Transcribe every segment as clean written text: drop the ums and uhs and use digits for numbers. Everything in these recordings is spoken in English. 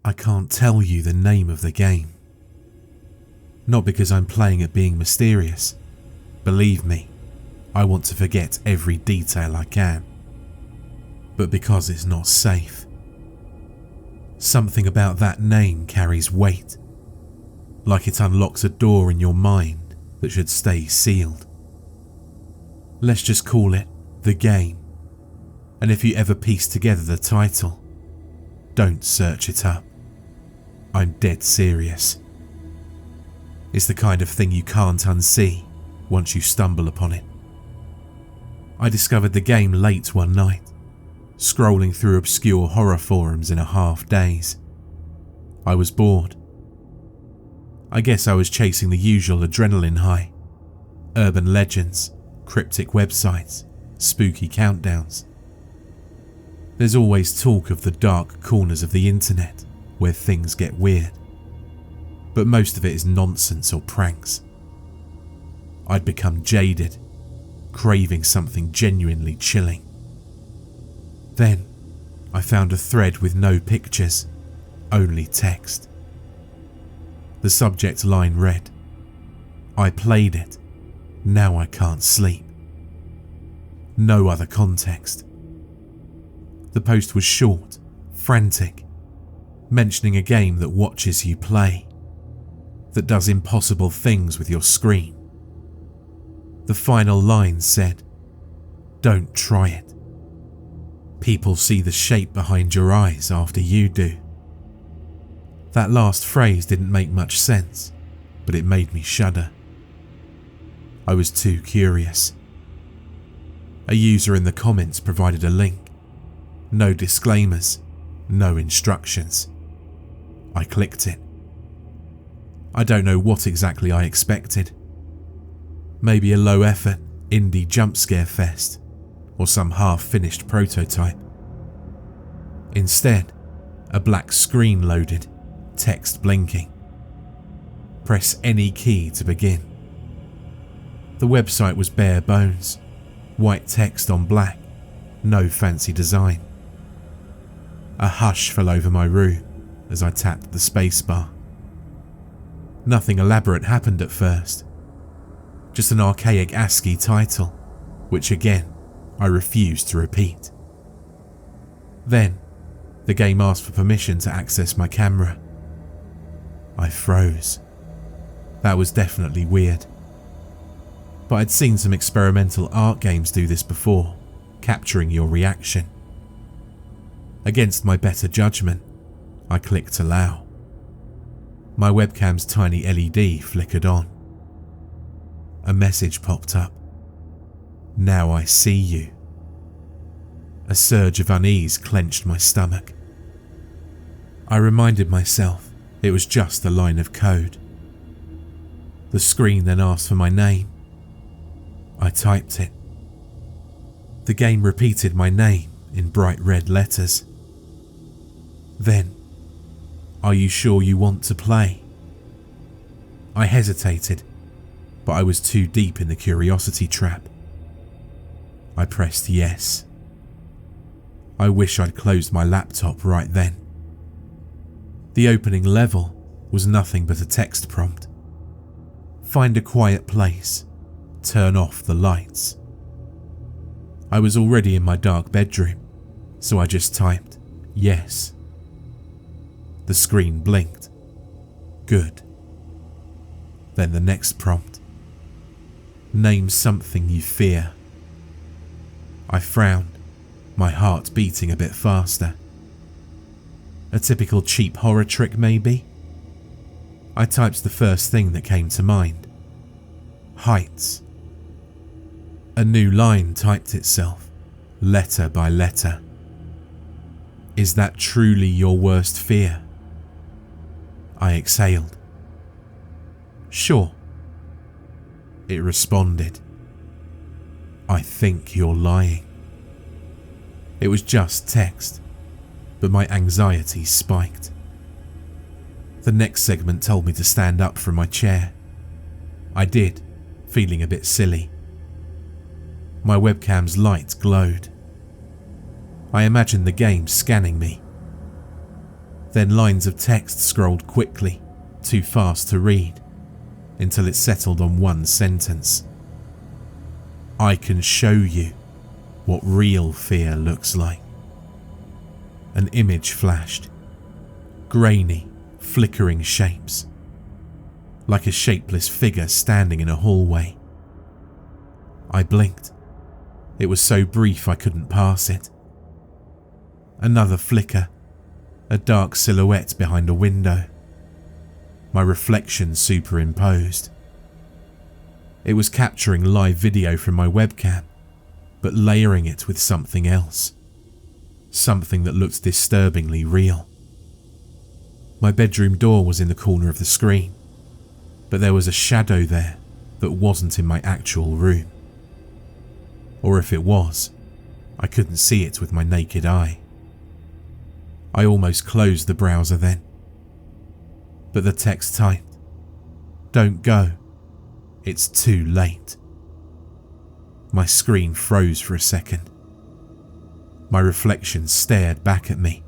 I can't tell you the name of the game. Not because I'm playing at being mysterious. Believe me, I want to forget every detail I can. But because it's not safe. Something about that name carries weight, like it unlocks a door in your mind that should stay sealed. Let's just call it The Game, and if you ever piece together the title, don't search it up. I'm dead serious. It's the kind of thing you can't unsee once you stumble upon it. I discovered the game late one night, scrolling through obscure horror forums in a half-daze. I was bored. I guess I was chasing the usual adrenaline high. Urban legends, cryptic websites, spooky countdowns. There's always talk of the dark corners of the internet where things get weird, but most of it is nonsense or pranks. I'd become jaded, craving something genuinely chilling. Then, I found a thread with no pictures, only text. The subject line read, "I played it, now I can't sleep." No other context. The post was short, frantic, mentioning a game that watches you play, that does impossible things with your screen. The final line said, "Don't try it. People see the shape behind your eyes after you do." That last phrase didn't make much sense, but it made me shudder. I was too curious. A user in the comments provided a link. No disclaimers, no instructions. I clicked it. I don't know what exactly I expected. Maybe a low-effort indie jump scare fest, or some half-finished prototype. Instead, a black screen loaded, text blinking. Press any key to begin. The website was bare bones, white text on black, no fancy design. A hush fell over my room as I tapped the spacebar. Nothing elaborate happened at first, just an archaic ASCII title, which again, I refused to repeat. Then, the game asked for permission to access my camera. I froze. That was definitely weird. But I'd seen some experimental art games do this before, capturing your reaction. Against my better judgment, I clicked allow. My webcam's tiny LED flickered on. A message popped up. "Now I see you." A surge of unease clenched my stomach. I reminded myself it was just a line of code. The screen then asked for my name. I typed it. The game repeated my name in bright red letters. Then, "Are you sure you want to play?" I hesitated, but I was too deep in the curiosity trap. I pressed yes. I wish I'd closed my laptop right then. The opening level was nothing but a text prompt. Find a quiet place. Turn off the lights. I was already in my dark bedroom, so I just typed yes. The screen blinked. Good. Then the next prompt. Name something you fear. I frowned, my heart beating a bit faster. A typical cheap horror trick, maybe? I typed the first thing that came to mind. Heights. A new line typed itself, letter by letter. Is that truly your worst fear? I exhaled. Sure. It responded. I think you're lying. It was just text, but my anxiety spiked. The next segment told me to stand up from my chair. I did, feeling a bit silly. My webcam's light glowed. I imagined the game scanning me. Then lines of text scrolled quickly, too fast to read, until it settled on one sentence. I can show you what real fear looks like. An image flashed. Grainy, flickering shapes. Like a shapeless figure standing in a hallway. I blinked. It was so brief I couldn't pass it. Another flicker. A dark silhouette behind a window. My reflection superimposed. It was capturing live video from my webcam, but layering it with something else. Something that looked disturbingly real. My bedroom door was in the corner of the screen, but there was a shadow there that wasn't in my actual room. Or if it was, I couldn't see it with my naked eye. I almost closed the browser then. But the text typed, "Don't go. It's too late." My screen froze for a second. My reflection stared back at me,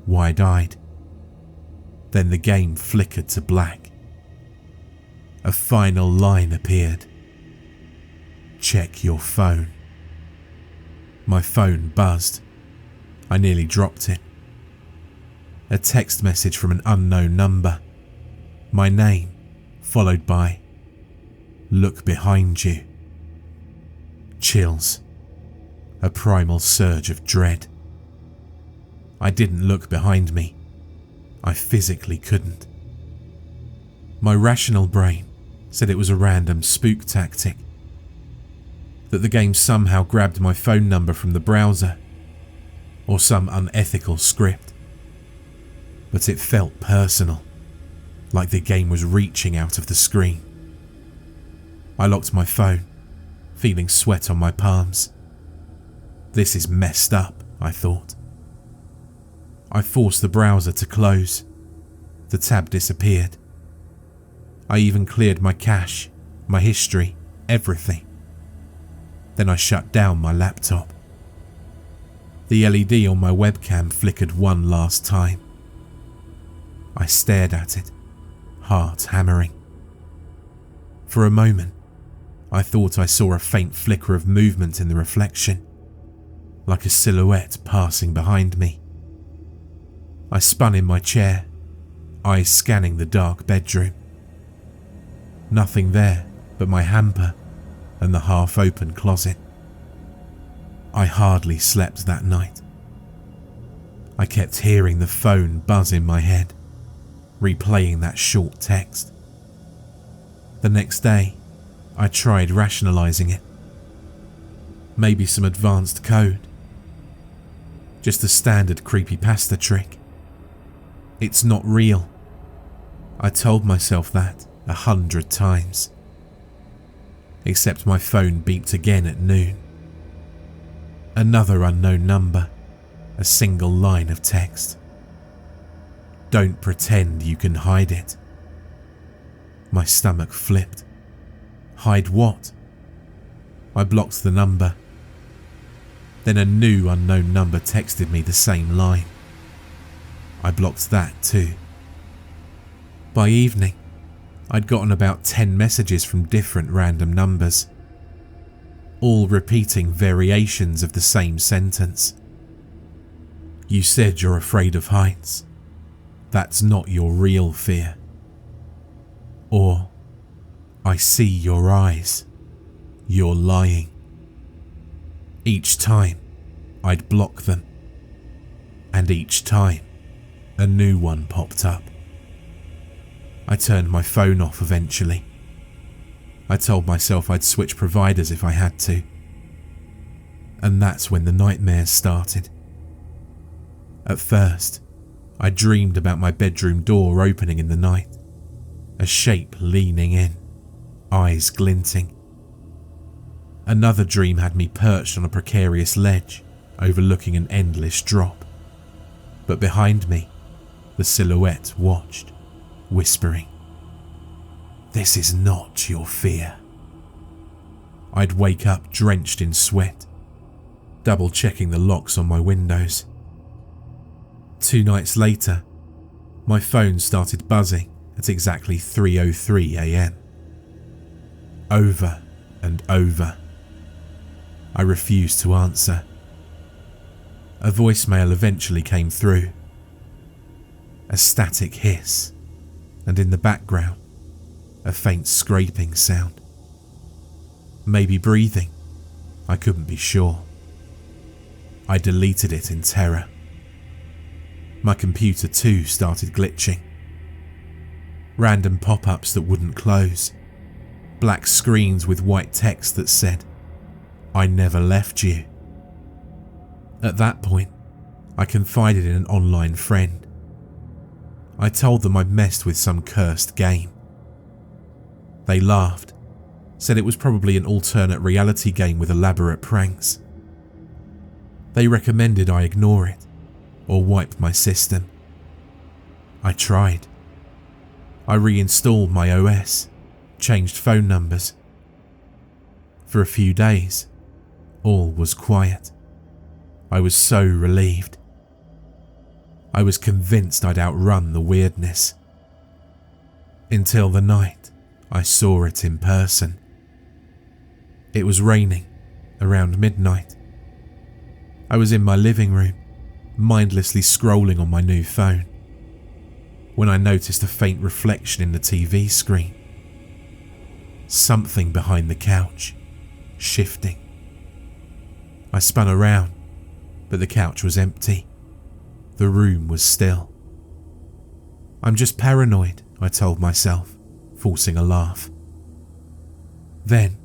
wide-eyed. Then the game flickered to black. A final line appeared. "Check your phone." My phone buzzed. I nearly dropped it. A text message from an unknown number. My name, followed by, "Look behind you." Chills. A primal surge of dread. I didn't look behind me. I physically couldn't. My rational brain said it was a random spook tactic. That the game somehow grabbed my phone number from the browser, or some unethical script. But it felt personal, like the game was reaching out of the screen. I locked my phone, feeling sweat on my palms. This is messed up, I thought. I forced the browser to close. The tab disappeared. I even cleared my cache, my history, everything. Then I shut down my laptop. The LED on my webcam flickered one last time. I stared at it, heart hammering. For a moment, I thought I saw a faint flicker of movement in the reflection, like a silhouette passing behind me. I spun in my chair, eyes scanning the dark bedroom. Nothing there but my hamper and the half-open closet. I hardly slept that night. I kept hearing the phone buzz in my head, replaying that short text. The next day, I tried rationalizing it. Maybe some advanced code. Just a standard creepypasta trick. It's not real. I told myself that 100 times. Except my phone beeped again at noon. Another unknown number, a single line of text. Don't pretend you can hide it. My stomach flipped. Hide what? I blocked the number. Then a new unknown number texted me the same line. I blocked that too. By evening, I'd gotten about 10 messages from different random numbers, all repeating variations of the same sentence. You said you're afraid of heights. That's not your real fear. Or, I see your eyes. You're lying. Each time, I'd block them. And each time, a new one popped up. I turned my phone off eventually. I told myself I'd switch providers if I had to. And that's when the nightmares started. At first, I dreamed about my bedroom door opening in the night, a shape leaning in, eyes glinting. Another dream had me perched on a precarious ledge, overlooking an endless drop. But behind me, the silhouette watched, whispering, "This is not your fear." I'd wake up drenched in sweat, double-checking the locks on my windows. 2 nights later, My phone started buzzing at exactly 3:03 a.m. Over and over. I refused to answer. A voicemail eventually came through. A static hiss, and in the background, a faint scraping sound. Maybe breathing, I couldn't be sure. I deleted it in terror. My computer too started glitching. Random pop-ups that wouldn't close. Black screens with white text that said, "I never left you." At that point, I confided in an online friend. I told them I'd messed with some cursed game. They laughed, said it was probably an alternate reality game with elaborate pranks. They recommended I ignore it or wipe my system. I tried. I reinstalled my OS, changed phone numbers. For a few days, all was quiet. I was so relieved. I was convinced I'd outrun the weirdness. Until the night I saw it in person. It was raining around midnight. I was in my living room, mindlessly scrolling on my new phone, when I noticed a faint reflection in the TV screen. Something behind the couch, shifting. I spun around, but the couch was empty. The room was still. I'm just paranoid, I told myself, forcing a laugh. Then,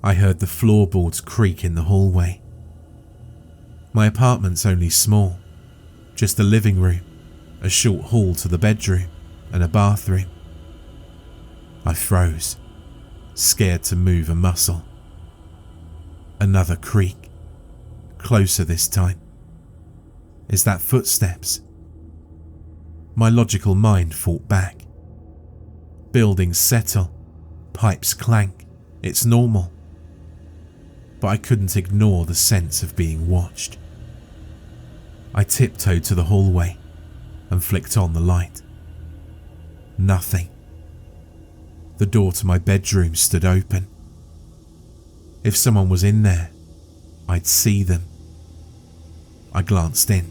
I heard the floorboards creak in the hallway. My apartment's only small, just a living room, a short hall to the bedroom, and a bathroom. I froze, scared to move a muscle. Another creak, closer this time. Is that footsteps? My logical mind fought back. Buildings settle, pipes clank, it's normal. But I couldn't ignore the sense of being watched. I tiptoed to the hallway and flicked on the light. Nothing. The door to my bedroom stood open. If someone was in there, I'd see them. I glanced in.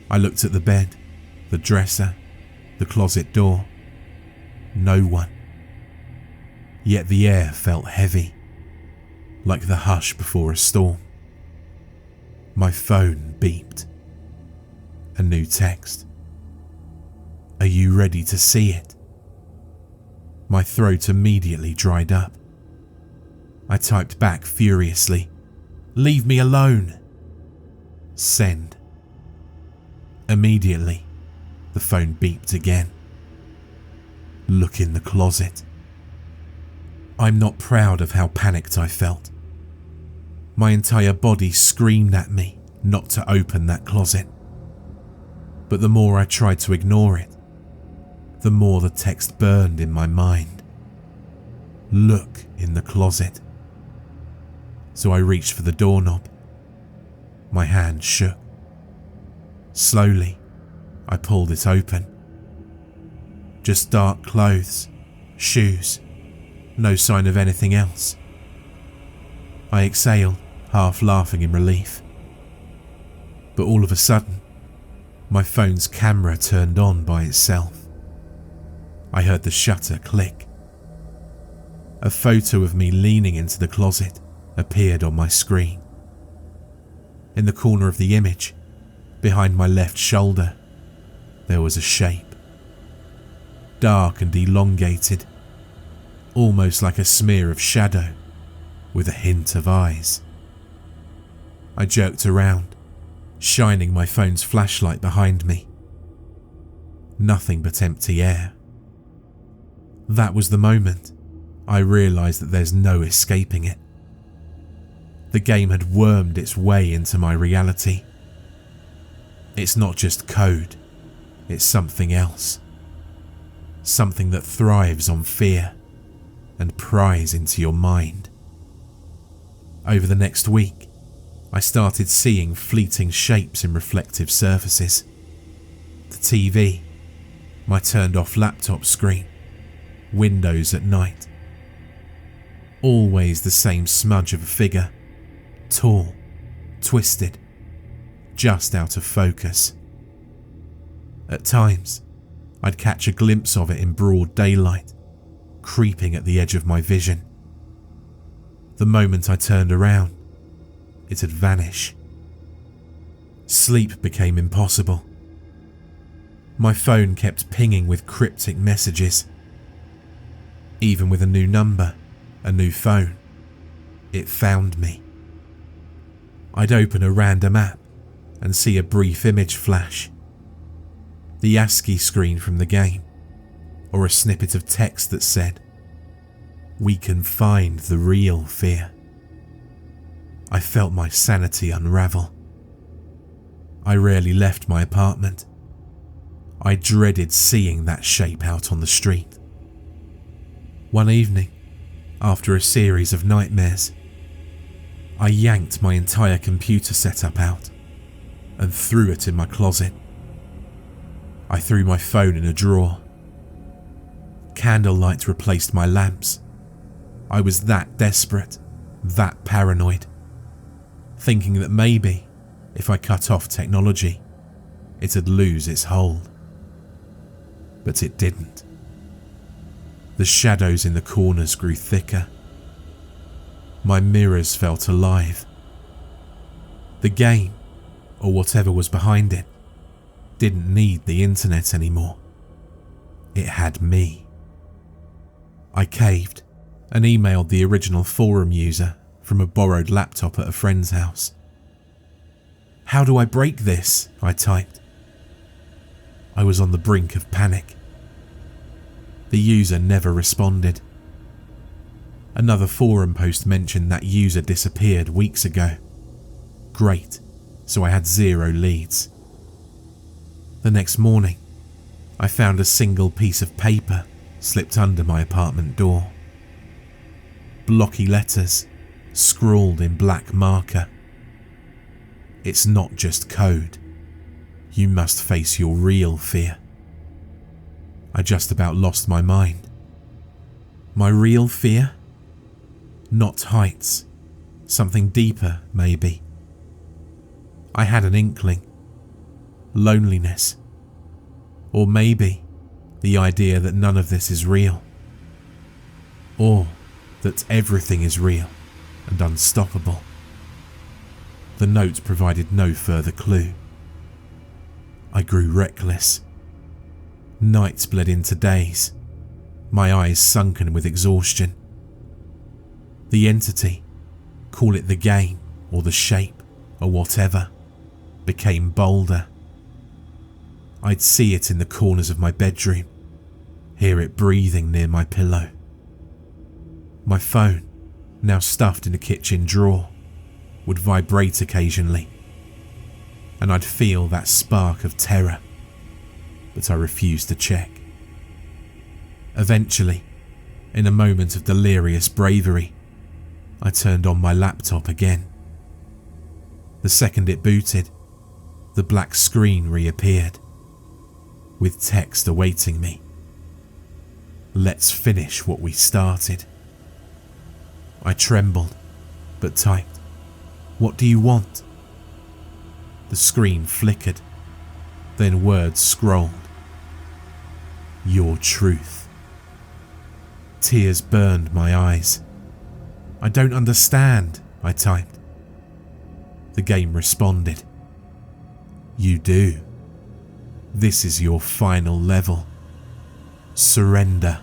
I looked at the bed, the dresser, the closet door. No one. Yet the air felt heavy, like the hush before a storm. My phone beeped. A new text. Are you ready to see it? My throat immediately dried up. I typed back furiously, "Leave me alone." Send. Immediately, the phone beeped again. Look in the closet. I'm not proud of how panicked I felt. My entire body screamed at me not to open that closet. But the more I tried to ignore it, the more the text burned in my mind. Look in the closet. So I reached for the doorknob. My hand shook. Slowly, I pulled it open. Just dark clothes, shoes, no sign of anything else. I exhaled, half laughing in relief. But all of a sudden, my phone's camera turned on by itself. I heard the shutter click. A photo of me leaning into the closet appeared on my screen. In the corner of the image, behind my left shoulder, there was a shape. Dark and elongated, almost like a smear of shadow, with a hint of eyes. I jerked around, shining my phone's flashlight behind me. Nothing but empty air. That was the moment I realised that there's no escaping it. The game had wormed its way into my reality. It's not just code, it's something else. Something that thrives on fear and pries into your mind. Over the next week, I started seeing fleeting shapes in reflective surfaces. the TV, my turned off laptop screen, windows at night. Always the same smudge of a figure, tall, twisted, just out of focus. At times, I'd catch a glimpse of it in broad daylight, creeping at the edge of my vision. The moment I turned around, it'd vanish. Sleep became impossible. My phone kept pinging with cryptic messages. Even with a new number, a new phone, it found me. I'd open a random app and see a brief image flash. The ASCII screen from the game, or a snippet of text that said, "We can find the real fear." I felt my sanity unravel. I rarely left my apartment. I dreaded seeing that shape out on the street. One evening, after a series of nightmares, I yanked my entire computer setup out and threw it in my closet. I threw my phone in a drawer. Candlelight replaced my lamps. I was that desperate, that paranoid, thinking that maybe if I cut off technology, it'd lose its hold. But it didn't. The shadows in the corners grew thicker. My mirrors felt alive. The game, or whatever was behind it, didn't need the internet anymore. It had me. I caved and emailed the original forum user from a borrowed laptop at a friend's house. "How do I break this?" I typed. I was on the brink of panic. The user never responded. Another forum post mentioned that user disappeared weeks ago. Great, so I had 0 leads. The next morning, I found a single piece of paper slipped under my apartment door. Blocky letters, scrawled in black marker. "It's not just code. You must face your real fear." I just about lost my mind. My real fear? Not heights. Something deeper, maybe. I had an inkling. Loneliness. Or maybe the idea that none of this is real. Or that everything is real and unstoppable. The note provided no further clue. I grew reckless. Nights bled into days, my eyes sunken with exhaustion. The entity, call it the game or the shape or whatever, became bolder. I'd see it in the corners of my bedroom, hear it breathing near my pillow. My phone, now stuffed in a kitchen drawer, would vibrate occasionally, and I'd feel that spark of terror, but I refused to check. Eventually, in a moment of delirious bravery, I turned on my laptop again. The second it booted, the black screen reappeared, with text awaiting me. "Let's finish what we started." I trembled, but typed, "What do you want?" The screen flickered, then words scrolled. "Your truth." Tears burned my eyes. "I don't understand," I typed. The game responded. "You do. This is your final level. Surrender."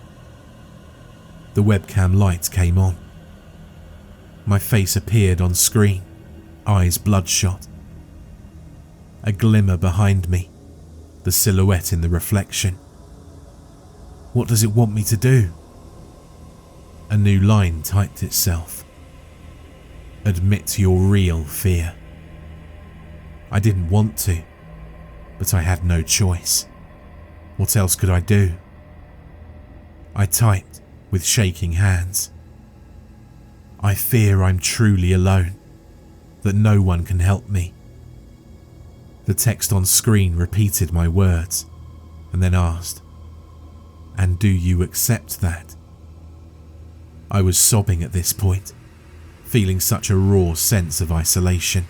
The webcam light came on. My face appeared on screen, eyes bloodshot. A glimmer behind me, the silhouette in the reflection. "What does it want me to do?" A new line typed itself. "Admit your real fear." I didn't want to, but I had no choice. What else could I do? I typed with shaking hands. "I fear I'm truly alone, that no one can help me. The text on screen repeated my words and then asked, "And do you accept that?" I was sobbing at this point, feeling such a raw sense of isolation.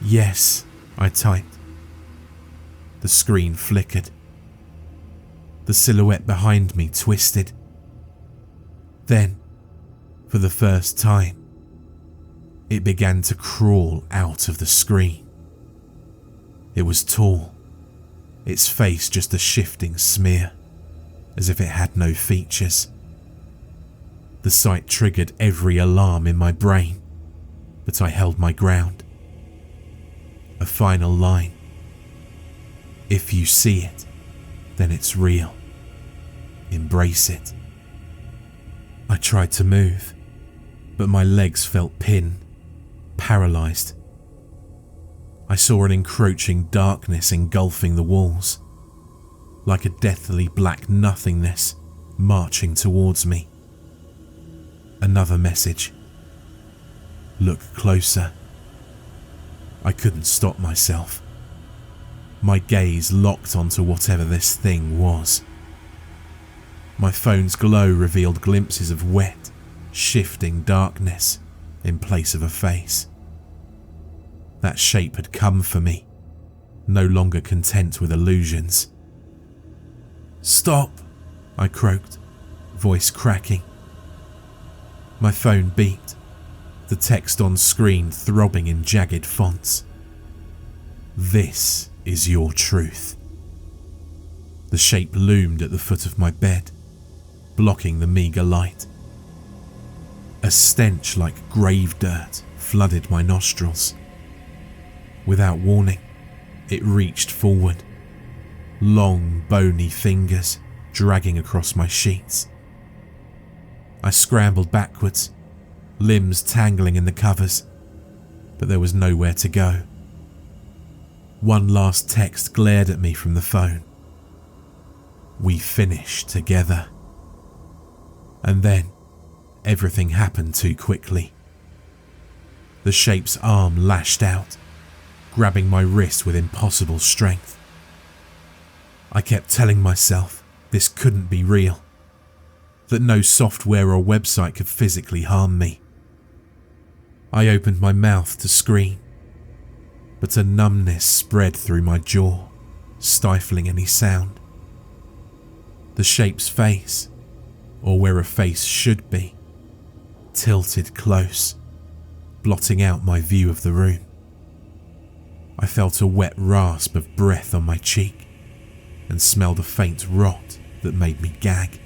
"Yes," I typed. The screen flickered. The silhouette behind me twisted. Then, for the first time, it began to crawl out of the screen. It was tall, its face just a shifting smear, as if it had no features. The sight triggered every alarm in my brain, but I held my ground. A final line. "If you see it, then it's real. Embrace it." I tried to move, but my legs felt pinned, paralyzed. I saw an encroaching darkness engulfing the walls, like a deathly black nothingness marching towards me. Another message. "Look closer." I couldn't stop myself. My gaze locked onto whatever this thing was. My phone's glow revealed glimpses of wet, shifting darkness in place of a face. That shape had come for me, no longer content with illusions. "Stop!" I croaked, voice cracking. My phone beeped, the text on screen throbbing in jagged fonts. "This is your truth." The shape loomed at the foot of my bed, blocking the meager light. A stench like grave dirt flooded my nostrils. Without warning, it reached forward, long, bony fingers dragging across my sheets. I scrambled backwards, limbs tangling in the covers, but there was nowhere to go. One last text glared at me from the phone. "We finish together." And then, everything happened too quickly. The shape's arm lashed out, grabbing my wrist with impossible strength. I kept telling myself this couldn't be real, that no software or website could physically harm me. I opened my mouth to scream, but a numbness spread through my jaw, stifling any sound. The shape's face, or where a face should be, tilted close, blotting out my view of the room. I felt a wet rasp of breath on my cheek and smelled a faint rot that made me gag.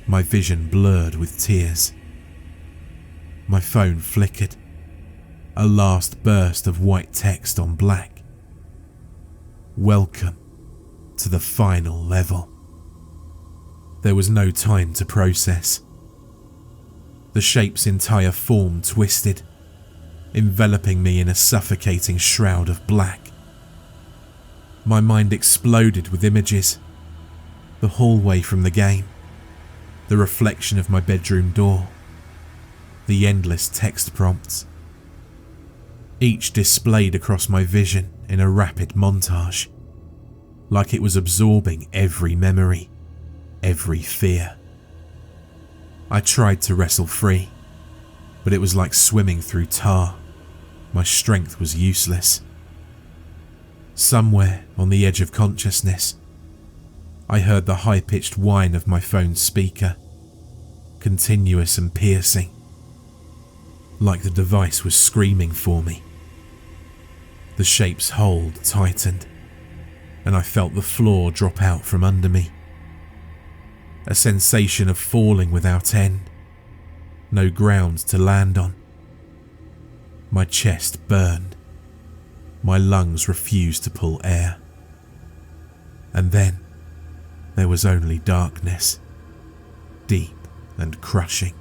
My vision blurred with tears. My phone flickered, a last burst of white text on black. "Welcome to the final level." There was no time to process. The shape's entire form twisted, enveloping me in a suffocating shroud of black. My mind exploded with images. The hallway from the game, the reflection of my bedroom door, the endless text prompts, each displayed across my vision in a rapid montage, like it was absorbing every memory, every fear. I tried to wrestle free, but it was like swimming through tar. My strength was useless. Somewhere on the edge of consciousness, I heard the high-pitched whine of my phone's speaker, continuous and piercing, like the device was screaming for me. The shape's hold tightened, and I felt the floor drop out from under me. A sensation of falling without end, no ground to land on. My chest burned. My lungs refused to pull air. And then there was only darkness, deep and crushing.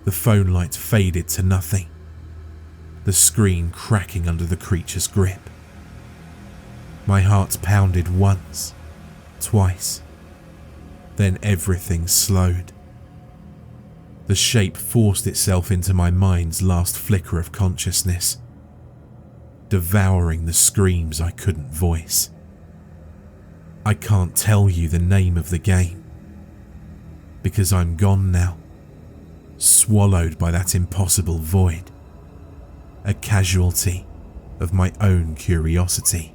The phone light faded to nothing, the screen cracking under the creature's grip. My heart pounded once, twice. Then everything slowed. The shape forced itself into my mind's last flicker of consciousness. devouring the screams I couldn't voice. I can't tell you the name of the game, because I'm gone now, swallowed by that impossible void, a casualty of my own curiosity.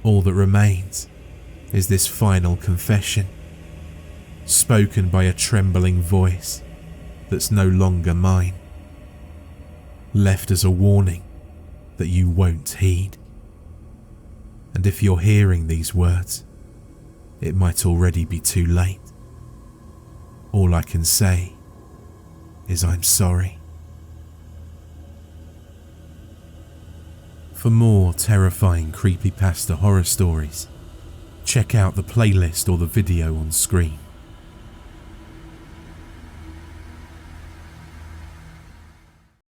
All that remains is this final confession, spoken by a trembling voice that's no longer mine, left as a warning that you won't heed. And if you're hearing these words, it might already be too late. All I can say is I'm sorry. For more terrifying creepypasta horror stories, check out the playlist or the video on screen.